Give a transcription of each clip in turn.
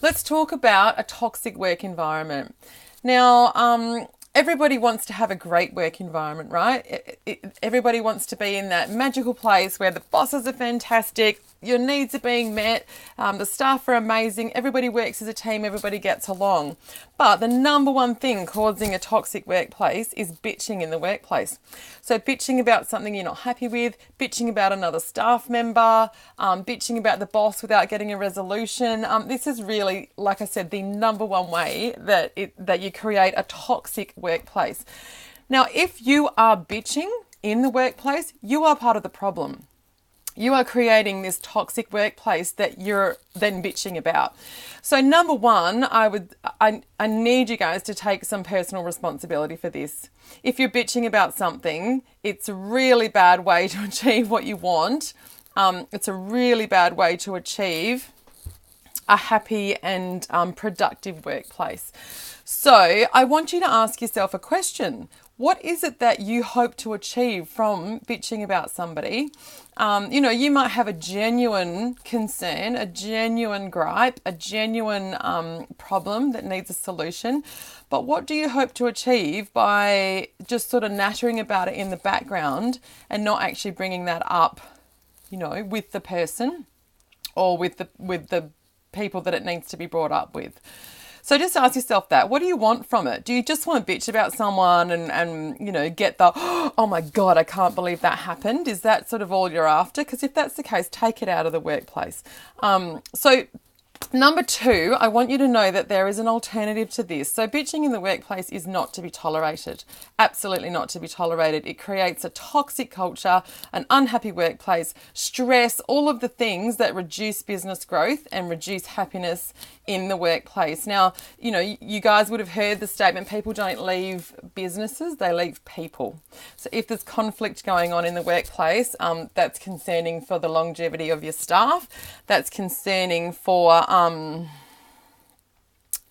let's talk about a toxic work environment. Now, everybody wants to have a great work environment, right? Everybody wants to be in that magical place where the bosses are fantastic, your needs are being met, the staff are amazing, everybody works as a team, everybody gets along. But the number one thing causing a toxic workplace is bitching in the workplace. So bitching about something you're not happy with, bitching about another staff member, bitching about the boss without getting a resolution. This is really, like I said, the number one way that you create a toxic workplace. Now, if you are bitching in the workplace, you are part of the problem. You are creating this toxic workplace that you're then bitching about. So number one, I need you guys to take some personal responsibility for this. If you're bitching about something, it's a really bad way to achieve what you want. It's a really bad way to achieve a happy and productive workplace. So I want you to ask yourself a question. What is it that you hope to achieve from bitching about somebody? You might have a genuine concern, a genuine gripe, a genuine problem that needs a solution. But what do you hope to achieve by just sort of nattering about it in the background and not actually bringing that up, with the person or with the people that it needs to be brought up with? So just ask yourself that. What do you want from it? Do you just want to bitch about someone and get the, oh my God, I can't believe that happened? Is that sort of all you're after? Because if that's the case, take it out of the workplace. So number two, I want you to know that there is an alternative to this. So bitching in the workplace is not to be tolerated. Absolutely not to be tolerated. It creates a toxic culture, an unhappy workplace, stress, all of the things that reduce business growth and reduce happiness in the workplace. Now, you guys would have heard the statement, people don't leave businesses, they leave people. So if there's conflict going on in the workplace, that's concerning for the longevity of your staff. That's concerning for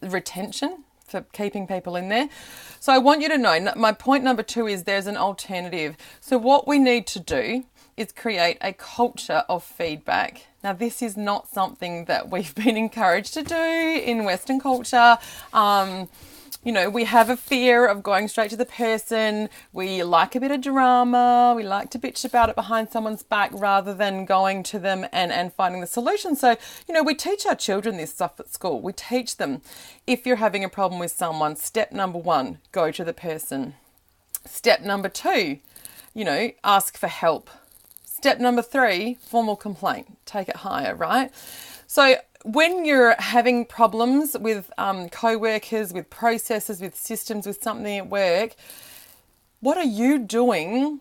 retention, for keeping people in there. So I want you to know, my point number two is there's an alternative. So what we need to do is create a culture of feedback. Now, this is not something that we've been encouraged to do in Western culture. We have a fear of going straight to the person. We like a bit of drama. We like to bitch about it behind someone's back rather than going to them and finding the solution. So, we teach our children this stuff at school. We teach them, if you're having a problem with someone, step number one, go to the person. Step number two, ask for help. Step number three, formal complaint. Take it higher, right? So when you're having problems with co-workers, with processes, with systems, with something at work, what are you doing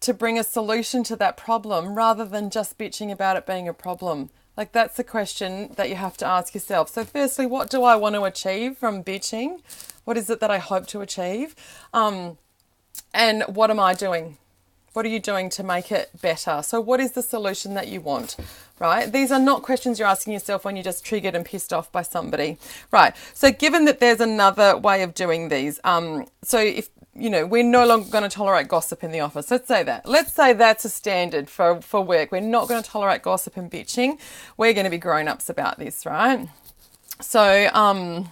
to bring a solution to that problem rather than just bitching about it being a problem? Like, that's the question that you have to ask yourself. So firstly, what do I want to achieve from bitching? What is it that I hope to achieve? And what am I doing? What are you doing to make it better? So what is the solution that you want, right? These are not questions you're asking yourself when you're just triggered and pissed off by somebody, right? So given that there's another way of doing these, so if, we're no longer going to tolerate gossip in the office. Let's say that. Let's say that's a standard for work. We're not going to tolerate gossip and bitching. We're going to be grown-ups about this, right? So,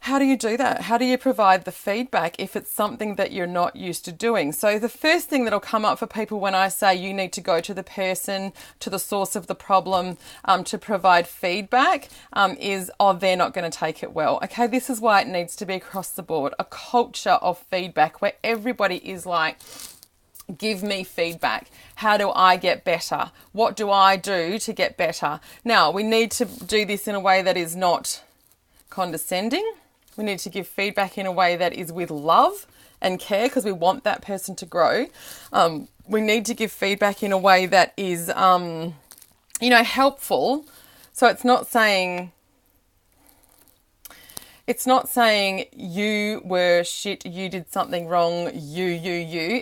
how do you do that? How do you provide the feedback if it's something that you're not used to doing? So the first thing that'll come up for people when I say you need to go to the person, to the source of the problem, to provide feedback is, they're not going to take it well. Okay, this is why it needs to be across the board, a culture of feedback where everybody is like, give me feedback. How do I get better? What do I do to get better? Now, we need to do this in a way that is not condescending. We need to give feedback in a way that is with love and care because we want that person to grow. We need to give feedback in a way that is, helpful. So it's not saying you were shit, you did something wrong, you.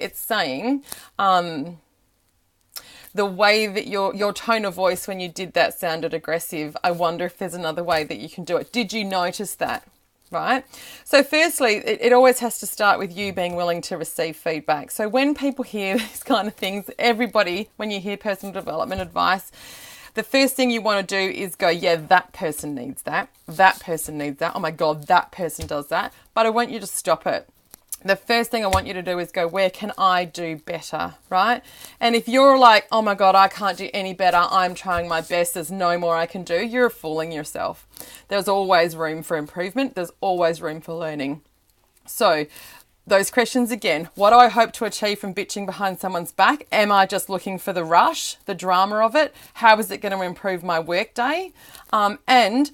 It's saying the way that your tone of voice when you did that sounded aggressive. I wonder if there's another way that you can do it. Did you notice that? Right? So firstly, it always has to start with you being willing to receive feedback. So when people hear these kind of things, everybody, when you hear personal development advice, the first thing you want to do is go, yeah, that person needs that. That person needs that. Oh my God, that person does that. But I want you to stop it. The first thing I want you to do is go, where can I do better, right? And if you're like, oh my God, I can't do any better, I'm trying my best, there's no more I can do, you're fooling yourself. There's always room for improvement. There's always room for learning. So those questions again, what do I hope to achieve from bitching behind someone's back? Am I just looking for the rush, the drama of it? How is it going to improve my workday? And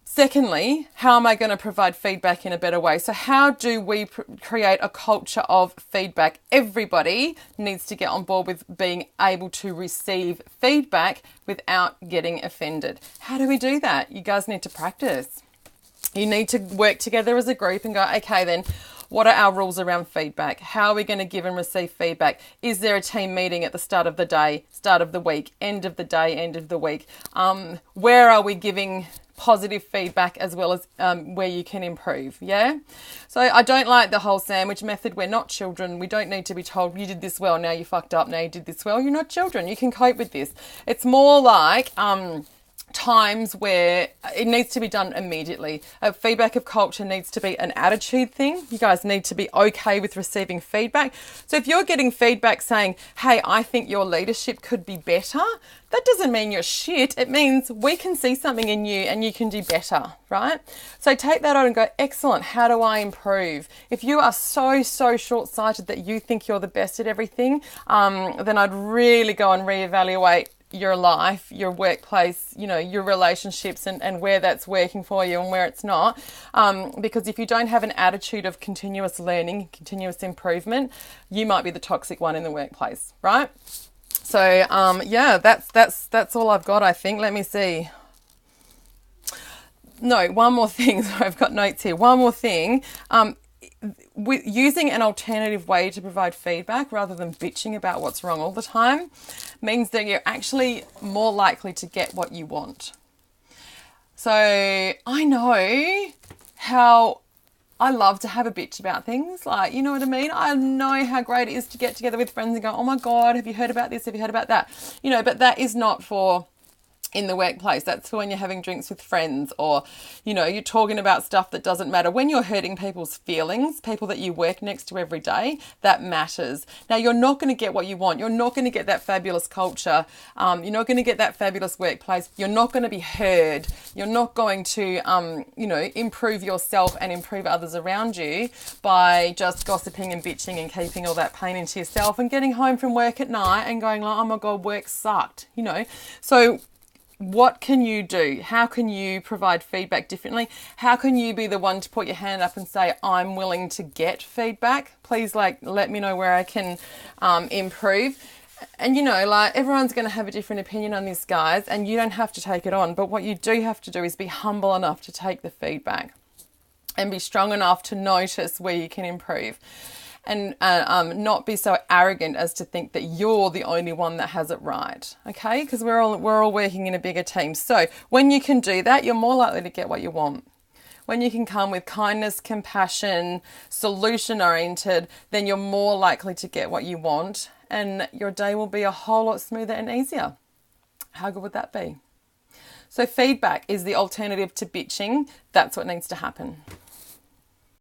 secondly, how am I going to provide feedback in a better way? So how do we create a culture of feedback? Everybody needs to get on board with being able to receive feedback without getting offended. How do we do that? You guys need to practice. You need to work together as a group and go, okay, then what are our rules around feedback? How are we going to give and receive feedback? Is there a team meeting at the start of the day, start of the week, end of the day, end of the week? Where are we giving positive feedback as well as where you can improve? Yeah. So I don't like the whole sandwich method. We're not children. We don't need to be told you did this well, now you fucked up, now you did this well. You're not children. You can cope with this. It's more like times where it needs to be done immediately. Feedback of culture needs to be an attitude thing. You guys need to be okay with receiving feedback. So if you're getting feedback saying, hey, I think your leadership could be better, that doesn't mean you're shit. It means we can see something in you and you can do better, right? So take that on and go, excellent, how do I improve? If you are so short-sighted that you think you're the best at everything, then I'd really go and reevaluate your life, your workplace, you know, your relationships and where that's working for you and where it's not. Because if you don't have an attitude of continuous learning, continuous improvement, you might be the toxic one in the workplace, right? So, yeah, that's all I've got, I think. Let me see. No, one more thing. So I've got notes here. One more thing. With using an alternative way to provide feedback rather than bitching about what's wrong all the time means that you're actually more likely to get what you want. So I know how I love to have a bitch about things, like, you know what I mean? I know how great it is to get together with friends and go, oh my God, have you heard about this? Have you heard about that? You know, but that is not for in the workplace. That's for when you're having drinks with friends, or, you know, you're talking about stuff that doesn't matter. When you're hurting people's feelings, people that you work next to every day, that matters. Now, you're not going to get what you want. You're not going to get that fabulous culture. You're not going to get that fabulous workplace. You're not going to be heard. You're not going to, you know, improve yourself and improve others around you by just gossiping and bitching and keeping all that pain into yourself and getting home from work at night and going like, oh my God, work sucked, you know. So what can you do? How can you provide feedback differently? How can you be the one to put your hand up and say, I'm willing to get feedback? Please, like, let me know where I can improve. And, you know, like, everyone's going to have a different opinion on this, guys, and you don't have to take it on. But what you do have to do is be humble enough to take the feedback and be strong enough to notice where you can improve. And not be so arrogant as to think that you're the only one that has it right, okay? Because we're all working in a bigger team. So when you can do that, you're more likely to get what you want. When you can come with kindness, compassion, solution-oriented, then you're more likely to get what you want, and your day will be a whole lot smoother and easier. How good would that be? So feedback is the alternative to bitching. That's what needs to happen.